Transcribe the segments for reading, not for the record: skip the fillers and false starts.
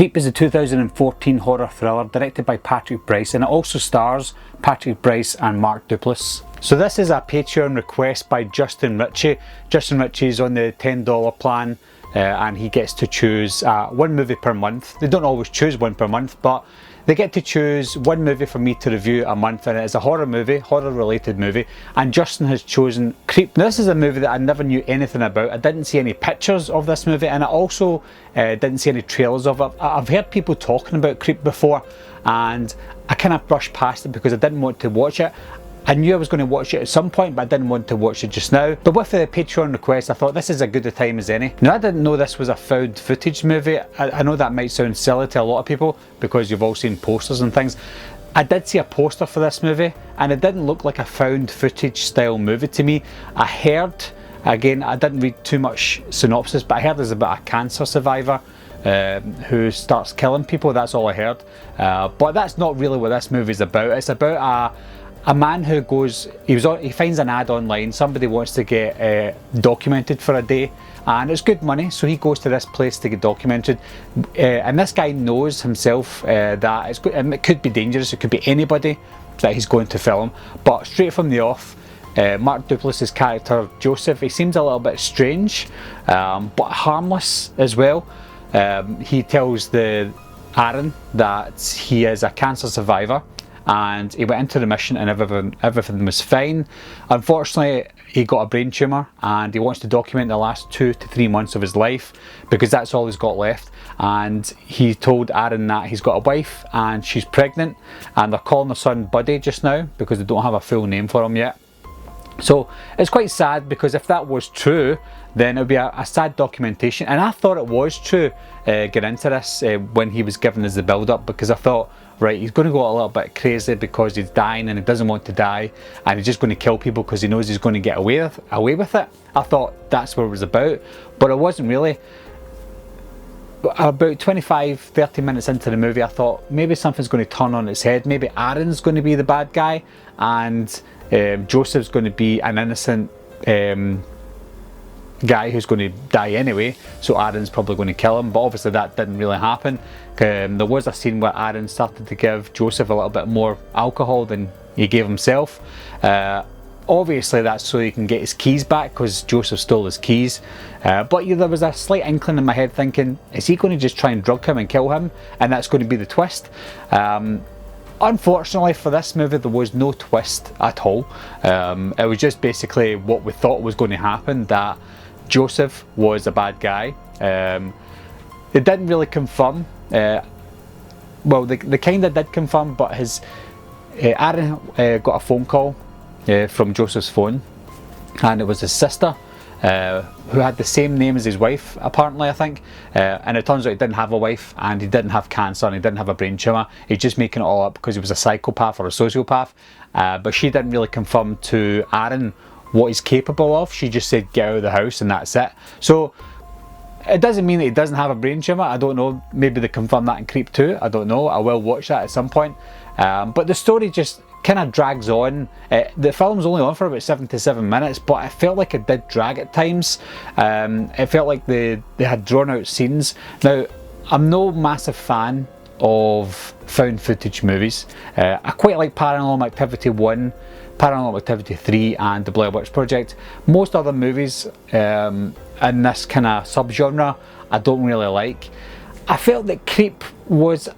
Creep is a 2014 horror thriller directed by Patrick Brice, and it also stars Patrick Brice and Mark Duplass. So this is a Patreon request by Justin Ritchie. Justin Ritchie is on the $10 plan and he gets to choose one movie per month. They don't always choose one per month, but they get to choose one movie for me to review a month, and it is a horror movie, horror related movie, and Justin has chosen Creep. Now, this is a movie that I never knew anything about. I didn't see any pictures of this movie, and I also didn't see any trailers of it. I've heard people talking about Creep before, and I kind of brushed past it because I didn't want to watch it. I knew I was going to watch it at some point, but I didn't want to watch it just now. But with the Patreon request, I thought this is as good a time as any. Now, I didn't know this was a found footage movie. I know that might sound silly to a lot of people because you've all seen posters and things. I did see a poster for this movie and it didn't look like a found footage style movie to me. I heard, again, I didn't read too much synopsis, but I heard it's about a cancer survivor who starts killing people. That's all I heard. But that's not really what this movie is about. It's about a man who goes, he finds an ad online, somebody wants to get documented for a day, and it's good money, so he goes to this place to get documented, and this guy knows himself that it could be dangerous, it could be anybody that he's going to film, but straight from the off, Mark Duplass's character Joseph, he seems a little bit strange, but harmless as well. He tells Aaron that he is a cancer survivor, and he went into the mission and everything was fine. Unfortunately, he got a brain tumour and he wants to document the last 2 to 3 months of his life because that's all he's got left. And he told Aaron that he's got a wife and she's pregnant, and they're calling their son Buddy just now because they don't have a full name for him yet. So it's quite sad because if that was true, then it would be a sad documentation. And I thought it was true getting into this when he was giving us the build up, because I thought, right, he's going to go a little bit crazy because he's dying and he doesn't want to die, and he's just going to kill people because he knows he's going to get away with it. I thought that's what it was about, but it wasn't really. About 25-30 minutes into the movie, I thought maybe something's going to turn on its head. Maybe Aaron's going to be the bad guy and Joseph's going to be an innocent guy who's going to die anyway, so Aaron's probably going to kill him, but obviously that didn't really happen. There was a scene where Aaron started to give Joseph a little bit more alcohol than he gave himself. Obviously that's so he can get his keys back because Joseph stole his keys, but there was a slight inkling in my head thinking, is he going to just try and drug him and kill him, and that's going to be the twist? Unfortunately for this movie, there was no twist at all. It was just basically what we thought was going to happen, that Joseph was a bad guy. They didn't really confirm, well, they kind of did confirm, but Aaron got a phone call from Joseph's phone, and it was his sister who had the same name as his wife, apparently, I think, and it turns out he didn't have a wife and he didn't have cancer and he didn't have a brain tumour. He's just making it all up because he was a psychopath or a sociopath, but she didn't really confirm to Aaron what he's capable of. She just said get out of the house and that's it. So it doesn't mean that he doesn't have a brain tumour. I don't know, maybe they confirm that in Creep 2, I don't know. I will watch that at some point, but the story just kind of drags on. The film's only on for about 77 minutes, but I felt like it did drag at times. It felt like they had drawn out scenes. Now, I'm no massive fan of found footage movies. I quite like Paranormal Activity 1, Paranormal Activity 3 and The Blair Witch Project. Most other movies in this kind of subgenre I don't really like. I felt that Creep was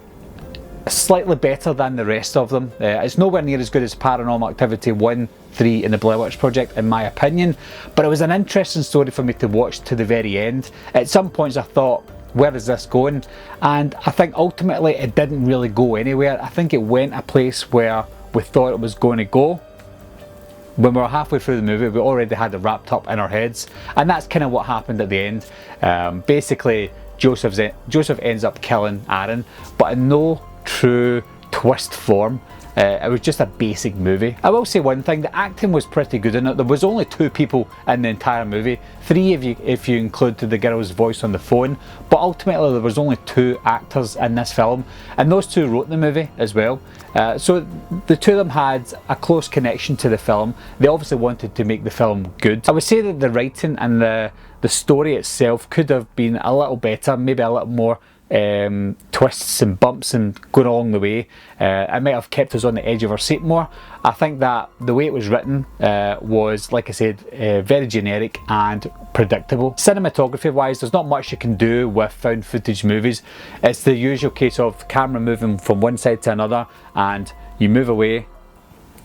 slightly better than the rest of them. It's nowhere near as good as Paranormal Activity 1, 3 and The Blair Witch Project in my opinion, but it was an interesting story for me to watch to the very end. At some points I thought, where is this going? And I think ultimately it didn't really go anywhere. I think it went a place where we thought it was going to go. When we were halfway through the movie, we already had it wrapped up in our heads, and that's kind of what happened at the end. Basically, Joseph ends up killing Aaron, but in no true twist form. It was just a basic movie. I will say one thing, the acting was pretty good in it. There was only 2 people in the entire movie, 3 if you include the girl's voice on the phone, but ultimately there was only 2 actors in this film, and those 2 wrote the movie as well. So the 2 of them had a close connection to the film. They obviously wanted to make the film good. I would say that the writing and the story itself could have been a little better, maybe a little more twists and bumps and going along the way. It might have kept us on the edge of our seat more. I think that the way it was written was, like I said, very generic and predictable. Cinematography wise, there's not much you can do with found footage movies. It's the usual case of camera moving from one side to another, and you move away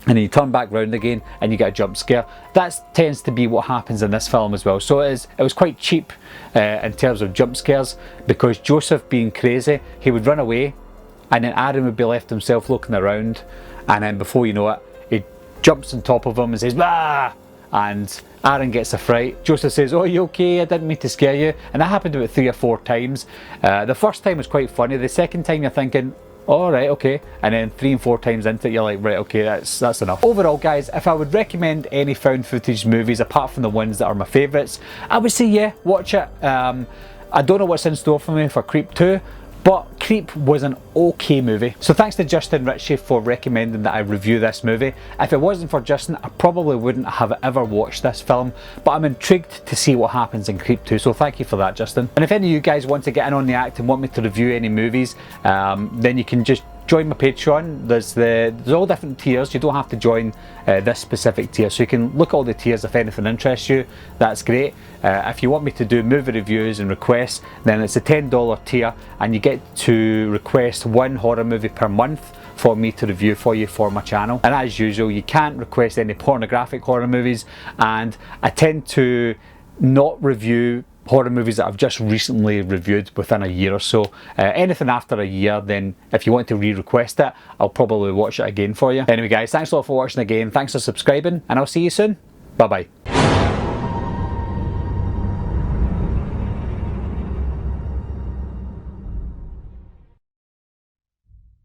and then you turn back round again and you get a jump scare. That tends to be what happens in this film as well. So it was quite cheap in terms of jump scares, because Joseph, being crazy, he would run away and then Aaron would be left himself looking around, and then before you know it, he jumps on top of him and says, "Ah!" And Aaron gets a fright. Joseph says, "Oh, you okay? I didn't mean to scare you." And that happened about 3 or 4 times. The first time was quite funny. The second time you're thinking, all right, okay, and then 3 and 4 times into it, you're like, right, okay, that's enough. Overall, guys, if I would recommend any found footage movies apart from the ones that are my favourites, I would say, yeah, watch it. I don't know what's in store for me for Creep 2, but Creep was an okay movie. So thanks to Justin Ritchie for recommending that I review this movie. If it wasn't for Justin, I probably wouldn't have ever watched this film, but I'm intrigued to see what happens in Creep 2, so thank you for that, Justin. And if any of you guys want to get in on the act and want me to review any movies, then you can just join my Patreon. There's all different tiers. You don't have to join this specific tier, so you can look at all the tiers. If anything interests you, that's great. If you want me to do movie reviews and requests, then it's a $10 tier, and you get to request 1 horror movie per month for me to review for you for my channel. And as usual, you can't request any pornographic horror movies, and I tend to not review horror movies that I've just recently reviewed within a year or so. Anything after a year, then if you want to re-request it, I'll probably watch it again for you. Anyway guys, thanks a lot for watching again, thanks for subscribing, and I'll see you soon. Bye bye.